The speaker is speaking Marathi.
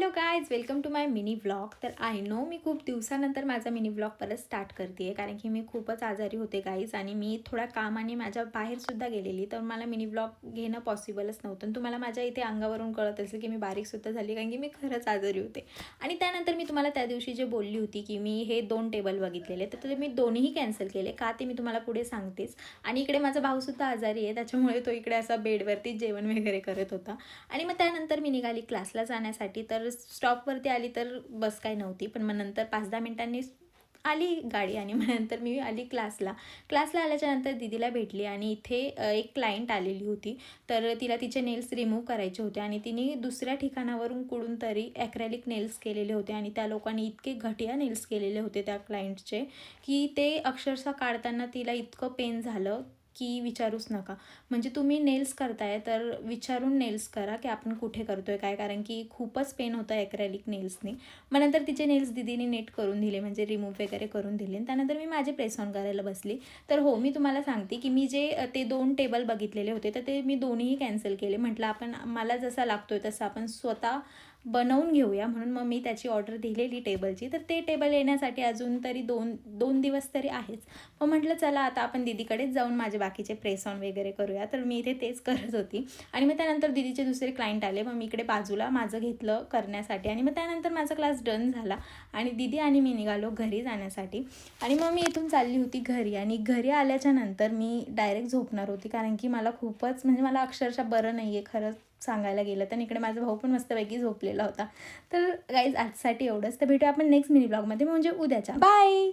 Hello guys, welcome to my mini vlog. तर आय नो मी खूप दिवसानंतर माझा मिनी व्लॉग परत स्टार्ट करते आहे, कारण की मी खूपच आजारी होते गाईज. आणि मी थोडा कामाने माझ्या बाहेरसुद्धा गेलेली, तर मला मिनी व्लॉग घेणं पॉसिबलच नव्हतं. तुम्हाला माझ्या इथे अंगावरून कळत असेल की मी बारीकसुद्धा झाली, कारण की मी खरंच आजारी होते. आणि त्यानंतर मी तुम्हाला त्या दिवशी जे बोलली होती की मी हे 2 टेबल बघितलेले, तर ते मी दोन्हीही कॅन्सल केले. का ते मी तुम्हाला पुढे सांगतेच. आणि इकडे माझा भाऊसुद्धा आजारी आहे, त्याच्यामुळे तो इकडे असा बेडवरती जेवण वगैरे करत होता. आणि मग त्यानंतर मी निघाली क्लासला जाण्यासाठी. तर स्टॉपवरती आली तर बस काही नव्हती, पण मग नंतर 5-10 मिनिटांनी आली गाडी. आणि मग नंतर मी आली क्लासला आल्याच्यानंतर दीदीला भेटली. आणि इथे एक क्लायंट आलेली होती, तर तिला तिचे नेल्स रिमूव्ह करायचे होते. आणि तिने दुसऱ्या ठिकाणावरून कुठून तरी ॲक्रेलिक नेल्स केलेले होते. आणि त्या लोकांनी इतके घटिया नेल्स केलेले होते त्या क्लायंटचे, की ते अक्षरशः काढताना तिला इतकं पेन झालं की विचारूच नका. म्हणजे तुम्ही नेल्स करताय तर विचारून नेल्स करा की आपण कुठे करतोय काय, कारण की खूपच पेन होतं ॲक्रेलिक नेल्सनी. मग नंतर तिचे नेल्स दीदीने नीट करून दिले, म्हणजे रिमूव्ह वगैरे करून दिले. त्यानंतर मी माझे प्रेस ऑन करायला बसली. तर हो, मी तुम्हाला सांगते की मी जे ते 2 टेबल बघितलेले होते, तर ते मी दोन्हीही कॅन्सल केले. म्हटलं आपण मला जसा लागतोय तसं आपण स्वतः बनवून घेऊया, म्हणून मग मी त्याची ऑर्डर दिलेली टेबलची. तर ते टेबल येण्यासाठी अजून तरी 2 दिवस तरी आहेच. मग म्हटलं चला आता आपण दीदीकडेच जाऊन माझे बाकीचे प्रेस ऑन वगैरे करूया. तर मी इथे तेच करत होती. आणि मग त्यानंतर दीदीचे दुसरे क्लायंट आले. मग मी इकडे बाजूला माझं घेतलं करण्यासाठी. आणि मग त्यानंतर माझा क्लास डन झाला आणि दीदी आणि मी निघालो घरी जाण्यासाठी. आणि मग मी इथून चालली होती घरी. आणि घरी आल्याच्या नंतर मी डायरेक्ट झोपणार होती, कारण की मला खूपच म्हणजे मला अक्षरशः बरं नाही आहे खरंच सांगायला गेलं तर. इकडे माझा भाऊ पण मस्तपैकी झोपलेला होता. तर गाईज आजसाठी एवढंच. तर भेटूया आपण नेक्स्ट मिनी ब्लॉगमध्ये, म्हणजे उद्याच्या. बाय.